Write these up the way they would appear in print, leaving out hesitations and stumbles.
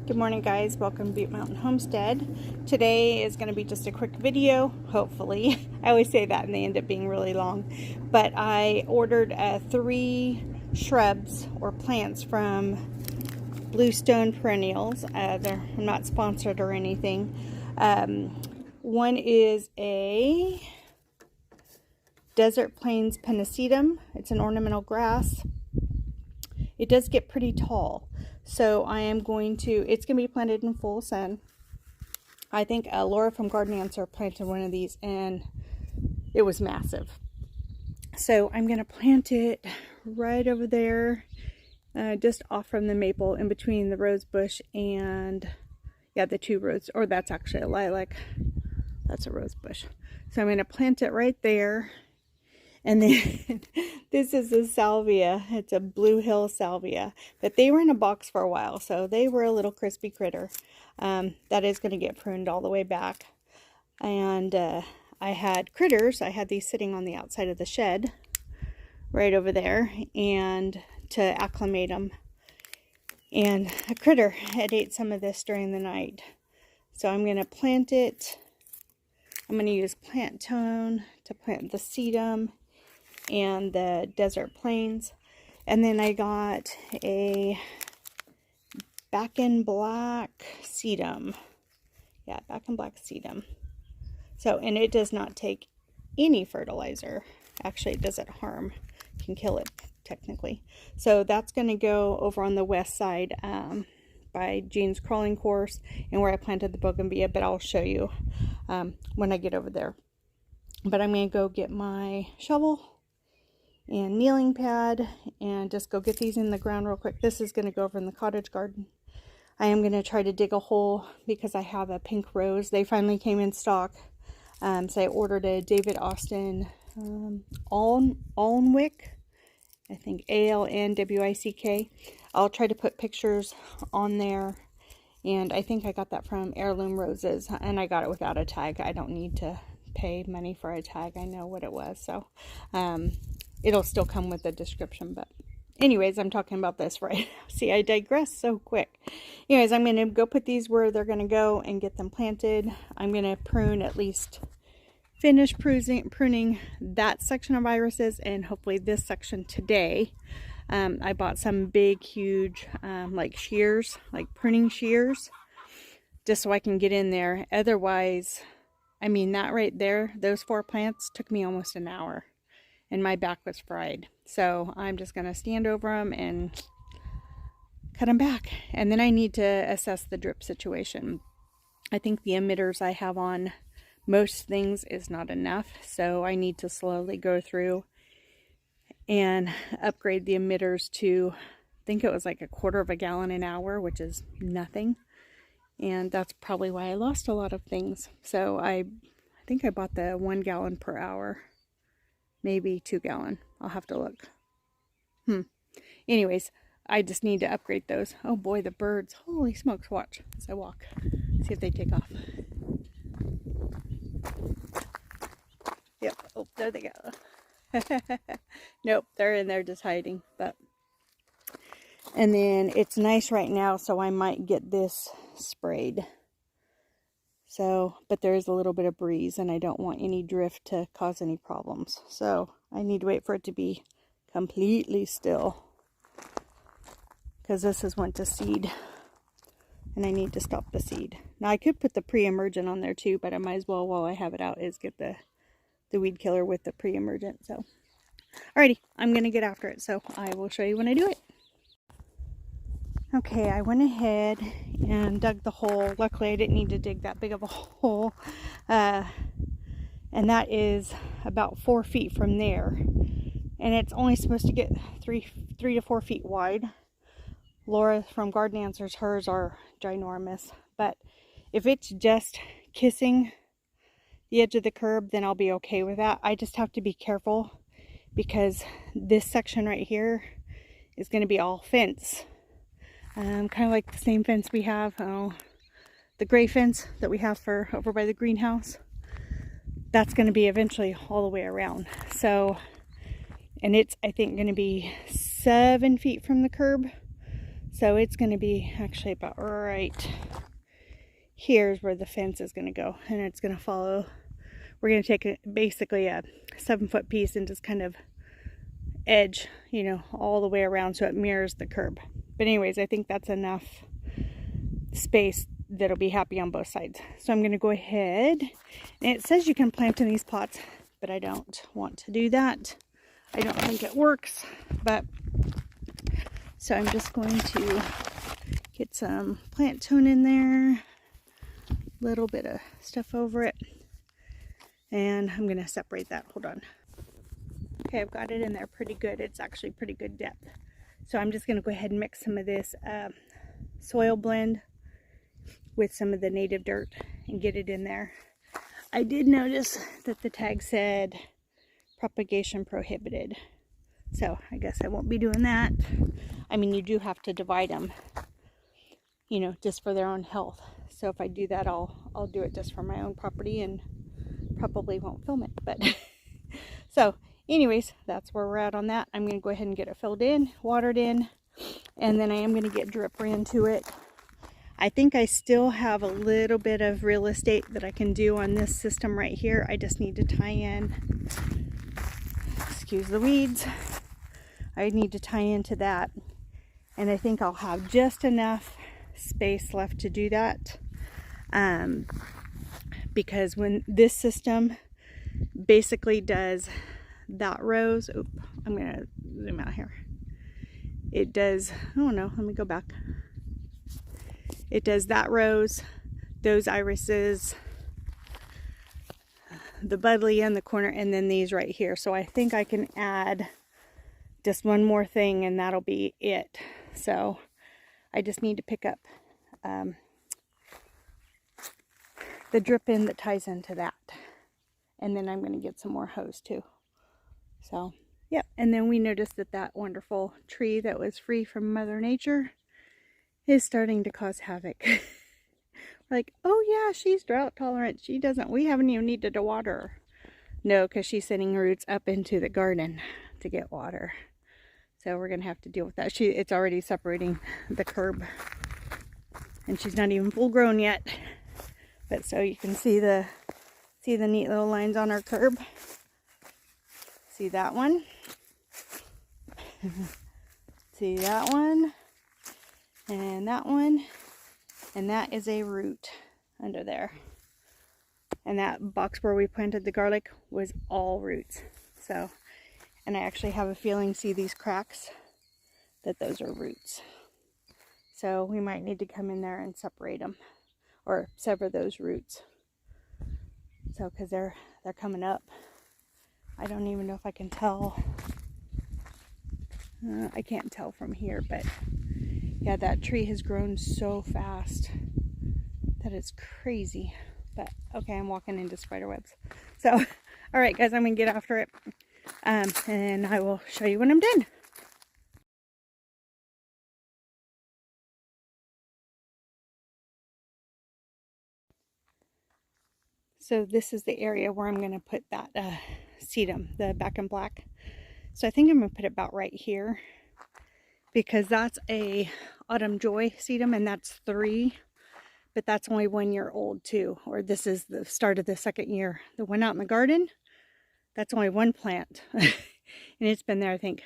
Good morning, guys. Welcome to Butte Mountain Homestead. Today is going to be just a quick video, hopefully. I always say that and they end up being really long. But I ordered 3 shrubs or plants from Bluestone Perennials. I'm not sponsored or anything. One is a Desert Plains Pennisetum. It's an ornamental grass. It does get pretty tall. So I am going to, it's going to be planted in full sun. I think Laura from Garden Answer planted one of these and it was massive. So I'm going to plant it right over there, just off from the maple in between the rose bush and, yeah, the 2 rose, or that's actually a lilac. That's a rose bush. So I'm going to plant it right there. And then this is a salvia. It's a Blue Hill salvia. But they were in a box for a while, so they were a little crispy critter. That is going to get pruned all the way back. And I had critters. I had these sitting on the outside of the shed right over there, and to acclimate them. And a critter had ate some of this during the night. So I'm going to plant it. I'm going to use plant tone to plant the sedum and the Desert Plains. And then I got a Back in Black sedum. Yeah, Back in Black sedum. So, and it does not take any fertilizer. Actually, it doesn't harm. Can kill it, technically. So that's going to go over on the west side by Jean's crawling course and where I planted the bougainvillea, but I'll show you when I get over there. But I'm going to go get my shovel and kneeling pad and just go get these in the ground real quick. This is going to go over in the cottage garden. I am going to try to dig a hole because I have a pink rose. They finally came in stock. So I ordered a David Austin Alnwick. I think Alnwick. I'll try to put pictures on there. And I think I got that from Heirloom Roses. And I got it without a tag. I don't need to pay money for a tag. I know what it was. So it'll still come with the description. But anyways, I'm talking about this right now. See, I digress so quick. Anyways, I'm going to go put these where they're going to go and get them planted. I'm going to prune, at least finish pruning that section of irises and hopefully this section today. I bought some big, huge, like shears, like pruning shears, just so I can get in there. Otherwise, I mean, that right there, those 4 plants took me almost an hour. And my back was fried. So I'm just going to stand over them and cut them back. And then I need to assess the drip situation. I think the emitters I have on most things is not enough. So I need to slowly go through and upgrade the emitters to, I think it was like 1/4 gallon an hour, which is nothing. And that's probably why I lost a lot of things. So I think I bought the 1 gallon per hour. Maybe 2 gallon. I'll have to look. Anyways, I just need to upgrade those. Oh boy, the birds. Holy smokes, watch as I walk. See if they take off. Yep. Oh, there they go. Nope, they're in there just hiding. But and then it's nice right now, so I might get this sprayed. So, but there is a little bit of breeze and I don't want any drift to cause any problems. So I need to wait for it to be completely still, because this has went to seed and I need to stop the seed. Now I could put the pre-emergent on there too, but I might as well, while I have it out, is get the weed killer with the pre-emergent. So alrighty, I'm going to get after it. So I will show you when I do it. Okay, I went ahead and dug the hole. Luckily, I didn't need to dig that big of a hole. And that is about 4 feet from there. And it's only supposed to get 3 to 4 feet wide. Laura from Garden Answers, hers are ginormous. But if it's just kissing the edge of the curb, then I'll be okay with that. I just have to be careful because this section right here is going to be all fence. Kind of like the same fence we have, the gray fence that we have for over by the greenhouse. That's going to be eventually all the way around. So, and it's, I think, going to be 7 feet from the curb. So it's going to be actually about right here's where the fence is going to go, and it's going to follow. We're going to take basically a 7-foot piece and just kind of edge, you know, all the way around so it mirrors the curb. But anyways, I think that's enough space that'll be happy on both sides. So I'm going to go ahead, and it says you can plant in these pots, but I don't want to do that. I don't think it works, but so I'm just going to get some plant tone in there, a little bit of stuff over it, and I'm going to separate that. Hold on. Okay, I've got it in there pretty good. It's actually pretty good depth. So I'm just going to go ahead and mix some of this soil blend with some of the native dirt and get it in there. I did notice that the tag said propagation prohibited. So I guess I won't be doing that. I mean, you do have to divide them, you know, just for their own health. So if I do that, I'll do it just for my own property and probably won't film it. But so anyways, that's where we're at on that. I'm going to go ahead and get it filled in, watered in, and then I am going to get dripper into it. I think I still have a little bit of real estate that I can do on this system right here. I just need to tie in, excuse the weeds, I need to tie into that. And I think I'll have just enough space left to do that. Because when this system basically does that rows, I'm going to zoom out here. It does, oh no, let me go back. It does that rose, those irises, the buddleia in the corner, and then these right here. So I think I can add just one more thing and that'll be it. So I just need to pick up the drip in that ties into that. And then I'm going to get some more hose too. So, yep. And then we noticed that that wonderful tree that was free from Mother Nature is starting to cause havoc. Like, oh yeah, she's drought tolerant. She doesn't, we haven't even needed to water her. No, because she's sending roots up into the garden to get water. So we're going to have to deal with that. It's already separating the curb. And she's not even full grown yet. But so you can see the neat little lines on our curb. See that one? See that one? And that one. And that is a root under there. And that box where we planted the garlic was all roots. So, and I actually have a feeling, see these cracks, that those are roots. So we might need to come in there and separate them, or sever those roots. So, because they're coming up. I don't even know if I can tell. I can't tell from here, but yeah, that tree has grown so fast that it's crazy. But okay, I'm walking into spider webs. So, all right, guys, I'm gonna get after it, and I will show you when I'm done. So this is the area where I'm gonna put that sedum, the back and black. So I think I'm gonna put it about right here, because that's a Autumn Joy sedum, and that's 3. But that's only 1 year old too, or this is the start of the 2nd year. The one out in the garden, that's only 1 plant. And it's been there, I think,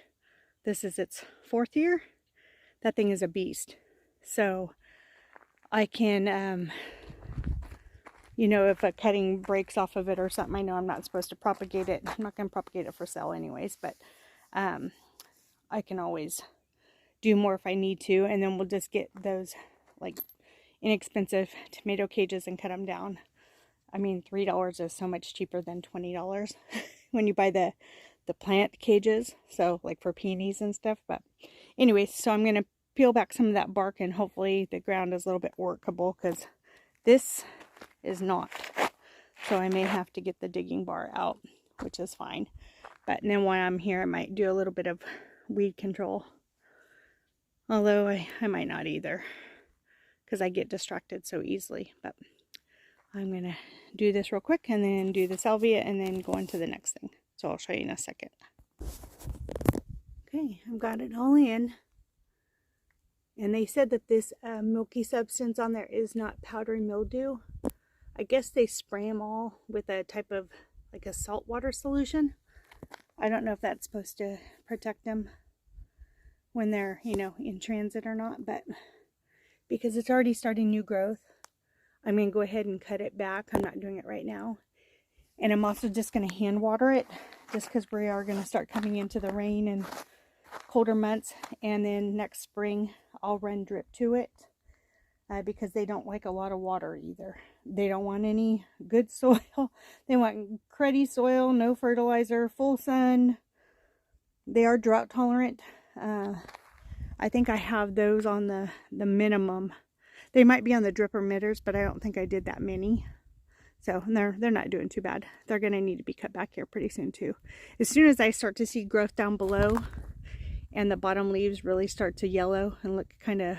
this is its 4th year. That thing is a beast. So I can, you know, if a cutting breaks off of it or something, I know I'm not supposed to propagate it. I'm not going to propagate it for sale anyways, but I can always do more if I need to. And then we'll just get those, like, inexpensive tomato cages and cut them down. I mean, $3 is so much cheaper than $20 when you buy the plant cages, so like for peonies and stuff. But anyways, so I'm gonna peel back some of that bark, and hopefully the ground is a little bit workable, because this is not. So I may have to get the digging bar out, which is fine. But then while I'm here, I might do a little bit of weed control, although I might not either, because I get distracted so easily. But I'm going to do this real quick and then do the salvia and then go on to the next thing. So I'll show you in a second. Okay, I've got it all in. And they said that this milky substance on there is not powdery mildew. I guess they spray them all with a type of like a saltwater solution. I don't know if that's supposed to protect them when they're, you know, in transit or not, but because it's already starting new growth, I'm going to go ahead and cut it back. I'm not doing it right now. And I'm also just going to hand water it just because we are going to start coming into the rain and colder months. And then next spring, I'll run drip to it because they don't like a lot of water either. They don't want any good soil. They want cruddy soil, no fertilizer, full sun. They are drought tolerant. I think I have those on the minimum. They might be on the drip emitters, but I don't think I did that many. So they're not doing too bad. They're going to need to be cut back here pretty soon too. As soon as I start to see growth down below and the bottom leaves really start to yellow and look kind of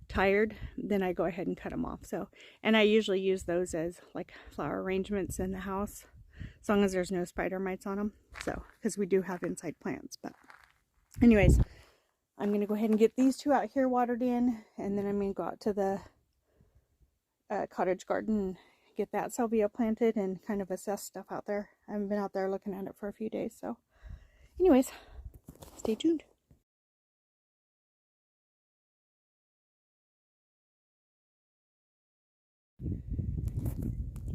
tired, then I go ahead and cut them off. So, and I usually use those as like flower arrangements in the house, as long as there's no spider mites on them. So, because we do have inside plants. But anyways, I'm going to go ahead and get these two out here watered in, and then I'm going to go out to the cottage garden and get that salvia planted and kind of assess stuff out there. I haven't been out there looking at it for a few days. So anyways, stay tuned.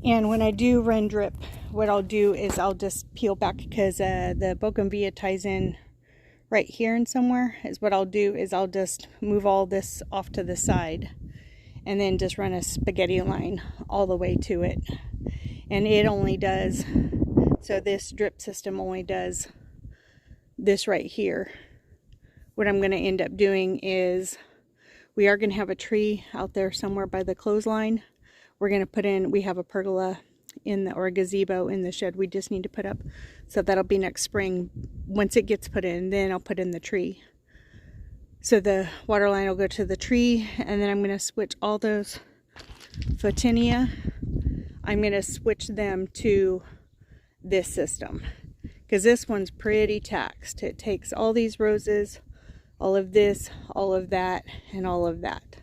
And when I do run drip, what I'll do is I'll just peel back because the bougainvillea ties in right here and somewhere. Is what I'll do is I'll just move all this off to the side and then just run a spaghetti line all the way to it. And it only does, so this drip system only does this right here. What I'm going to end up doing is we are going to have a tree out there somewhere by the clothesline. We're going to put in, we have a pergola in the, or a gazebo in the shed we just need to put up. So that'll be next spring. Once it gets put in, then I'll put in the tree. So the water line will go to the tree, and then I'm going to switch all those photinia. I'm going to switch them to this system because this one's pretty taxed. It takes all these roses, all of this, all of that, and all of that.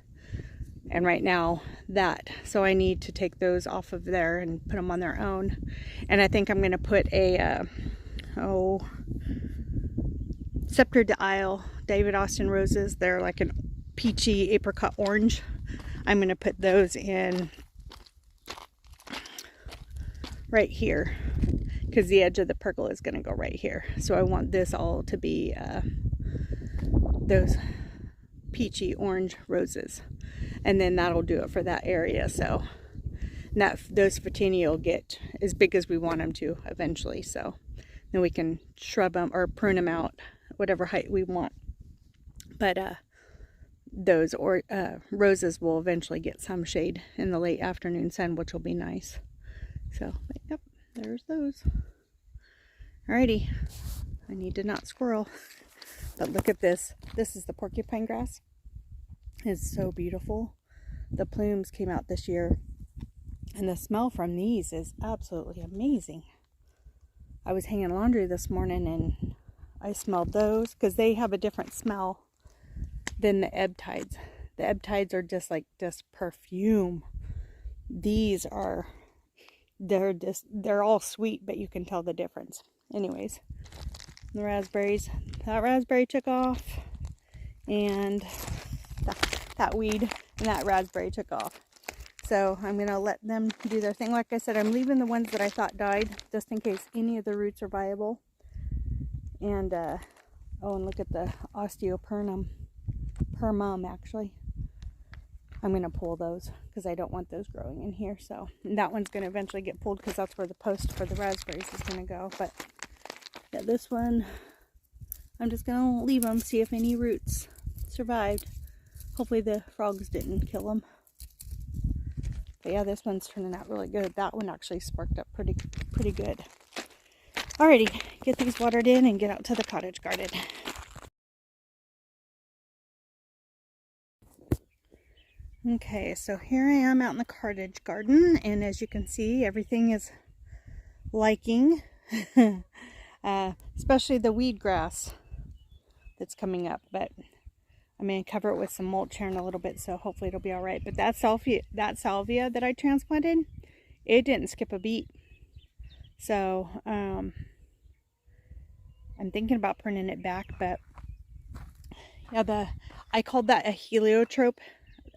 And right now that, so I need to take those off of there and put them on their own. And I think I'm going to put a Scepter d'Isle David Austin roses. They're like an peachy apricot orange. I'm going to put those in right here because the edge of the pergola is going to go right here. So I want this all to be those peachy orange roses. And then that'll do it for that area. So those photinia will get as big as we want them to eventually. So then we can shrub them or prune them out whatever height we want. But those roses will eventually get some shade in the late afternoon sun, which will be nice. So yep, there's those. Alrighty, I need to not squirrel. But look at this. This is the porcupine grass. It's so beautiful. The plumes came out this year, and the smell from these is absolutely amazing. I was hanging laundry this morning and I smelled those because they have a different smell than the ebb tides. The ebb tides are just like perfume. These are, they're all sweet, but you can tell the difference. Anyways, the raspberries, that raspberry took off, and that weed and that raspberry took off. So I'm going to let them do their thing. Like I said, I'm leaving the ones that I thought died just in case any of the roots are viable. And oh, and look at the osteopernum, actually. I'm going to pull those because I don't want those growing in here. So that one's going to eventually get pulled because that's where the post for the raspberries is going to go. But yeah, this one, I'm just going to leave them, see if any roots survived. Hopefully the frogs didn't kill them. But yeah, this one's turning out really good. That one actually sparked up pretty good. Alrighty, get these watered in and get out to the cottage garden. Okay, so here I am out in the cottage garden, and as you can see, everything is liking, especially the weed grass that's coming up. But I'm going to cover it with some mulch here in a little bit, so hopefully it'll be all right. But that salvia that I transplanted, it didn't skip a beat. So I'm thinking about pruning it back, but yeah, I called that a heliotrope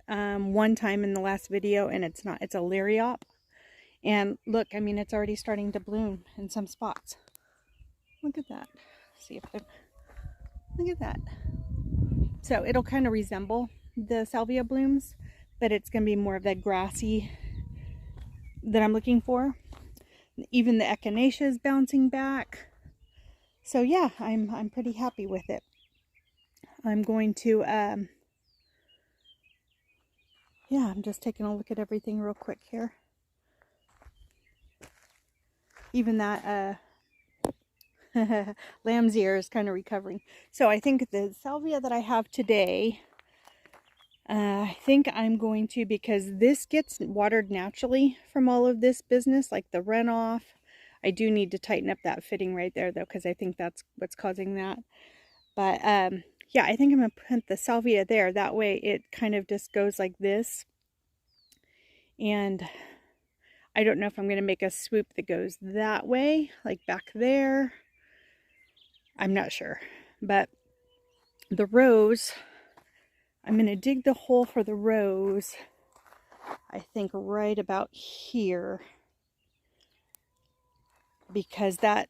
one time in the last video, and it's not. It's a liriop. And look, I mean, it's already starting to bloom in some spots. Look at that. See if I, look at that. So it'll kind of resemble the salvia blooms, but it's going to be more of that grassy that I'm looking for. Even the echinacea is bouncing back. So yeah, I'm pretty happy with it. I'm going to yeah, I'm just taking a look at everything real quick here. Even that lamb's ear is kind of recovering. So I think the salvia that I have today, I think I'm going to, because this gets watered naturally from all of this business, like the runoff. I do need to tighten up that fitting right there though, because I think that's what's causing that. But yeah, I think I'm going to put the salvia there. That way it kind of just goes like this. And I don't know if I'm going to make a swoop that goes that way, like back there. I'm not sure. But the rose, I'm going to dig the hole for the rose, I think right about here. Because that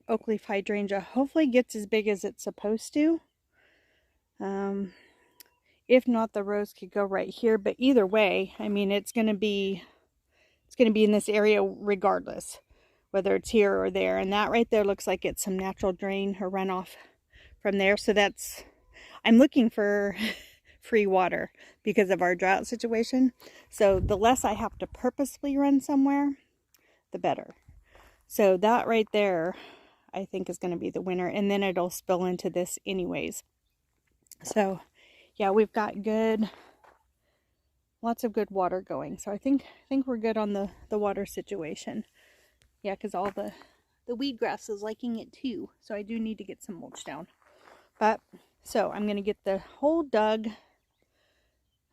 oak leaf hydrangea hopefully gets as big as it's supposed to. If not, the rose could go right here. But either way, I mean, it's going to be in this area regardless, whether it's here or there. And that right there looks like it's some natural drain or runoff from there. So that's, I'm looking for free water because of our drought situation. So the less I have to purposefully run somewhere, the better. So that right there, I think is going to be the winner. And then it'll spill into this anyways. So yeah, we've got lots of good water going. So I think we're good on the water situation. Yeah, because all the weed grass is liking it too. So I do need to get some mulch down. But so I'm going to get the hole dug,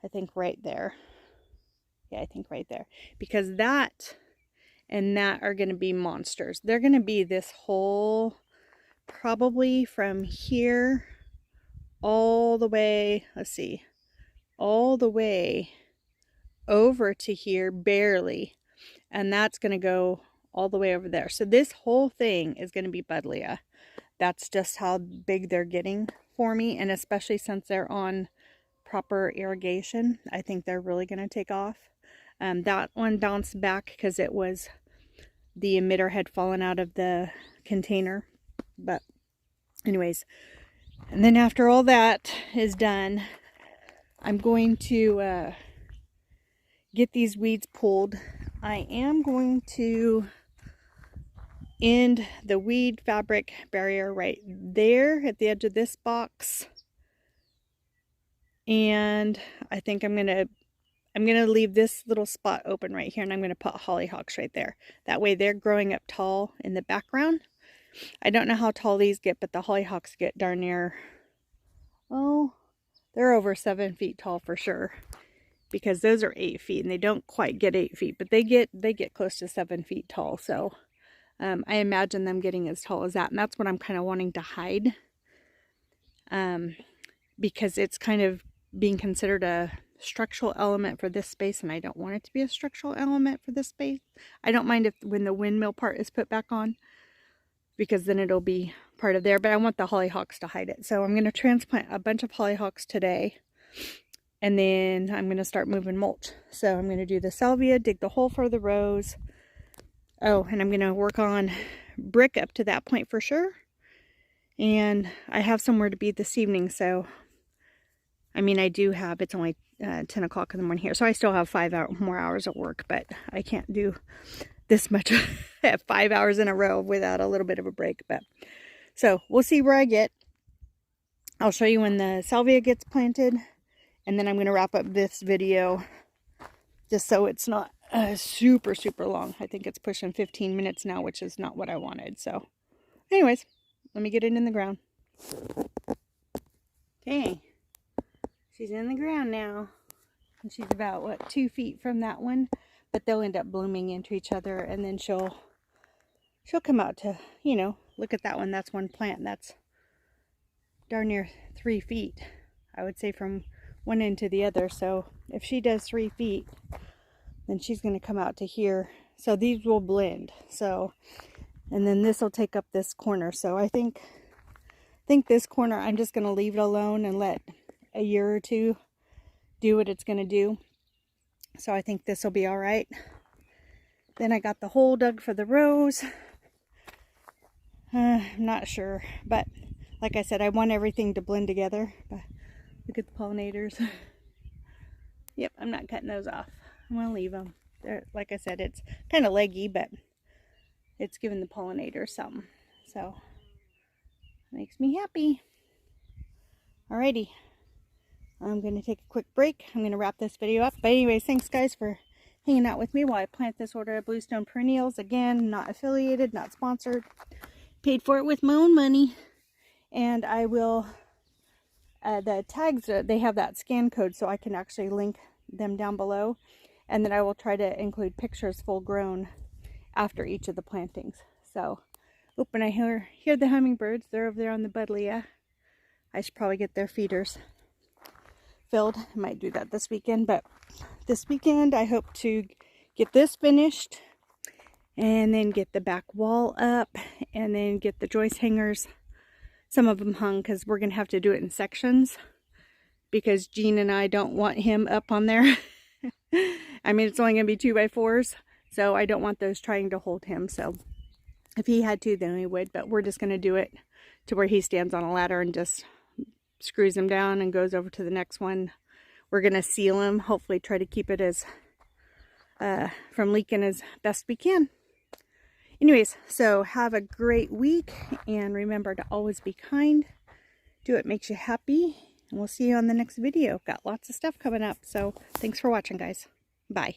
I think right there. Yeah, I think right there. Because that and that are going to be monsters. They're going to be this whole, probably from here all the way, let's see, all the way over to here, barely. And that's going to go all the way over there. So this whole thing is going to be buddleia. That's just how big they're getting for me. And especially since they're on proper irrigation, I think they're really going to take off. That one bounced back because it was, the emitter had fallen out of the container. But anyways, and then after all that is done, I'm going to get these weeds pulled. I am going to end the weed fabric barrier right there at the edge of this box. And I think I'm gonna leave this little spot open right here, and I'm gonna put hollyhocks right there. That way they're growing up tall in the background. I don't know how tall these get, but the hollyhocks get darn near, oh, they're over 7 feet tall for sure. Because those are 8 feet, and they don't quite get 8 feet, but they get close to 7 feet tall. So I imagine them getting as tall as that, and that's what I'm kind of wanting to hide, because it's kind of being considered a structural element for this space, and I don't want it to be a structural element for this space. I don't mind if when the windmill part is put back on, because then it'll be part of there, but I want the hollyhocks to hide it. So I'm going to transplant a bunch of hollyhocks today. And then I'm going to start moving mulch. So I'm going to do the salvia, dig the hole for the rose. Oh, and I'm going to work on brick up to that point for sure. And I have somewhere to be this evening. So, I mean, I do have, it's only 10 o'clock in the morning here. So I still have 5 more hours of work. But I can't do this much at 5 hours in a row without a little bit of a break. But so we'll see where I get. I'll show you when the salvia gets planted. And then I'm going to wrap up this video just so it's not super long. I think it's pushing 15 minutes now, which is not what I wanted. So anyways, let me get it in the ground. Okay, She's in the ground now. And she's about, what, 2 feet from that one. But they'll end up blooming into each other, and then she'll come out to, you know, look at that one. That's one plant. That's darn near 3 feet, I would say, from one end to the other. So if she does 3 feet, then she's going to come out to here. So these will blend. So, and then this will take up this corner. So I think this corner, I'm just going to leave it alone and let a year or two do what it's going to do. So I think this will be all right. Then I got the hole dug for the rose. I'm not sure, but like I said, I want everything to blend together. But look at the pollinators. Yep, I'm not cutting those off. I'm going to leave them. They're, like I said, it's kind of leggy, but it's giving the pollinators something. So, makes me happy. Alrighty. I'm going to take a quick break. I'm going to wrap this video up. But anyways, thanks guys for hanging out with me while I plant this order of Bluestone Perennials. Again, not affiliated, not sponsored. Paid for it with my own money. And I will, the tags, they have that scan code, so I can actually link them down below. And then I will try to include pictures full grown after each of the plantings. So, oop, and I hear the hummingbirds. They're over there on the buddleia. I should probably get their feeders filled. I might do that this weekend, but this weekend I hope to get this finished and then get the back wall up and then get the joist hangers, some of them hung, because we're going to have to do it in sections because Jean and I don't want him up on there. I mean, it's only going to be 2x4s, so I don't want those trying to hold him. So if he had to, then he would, but we're just going to do it to where he stands on a ladder and just screws him down and goes over to the next one. We're going to seal him, hopefully try to keep it as from leaking as best we can. Anyways, so have a great week, and remember to always be kind. Do what makes you happy, and we'll see you on the next video. Got lots of stuff coming up, so thanks for watching, guys. Bye.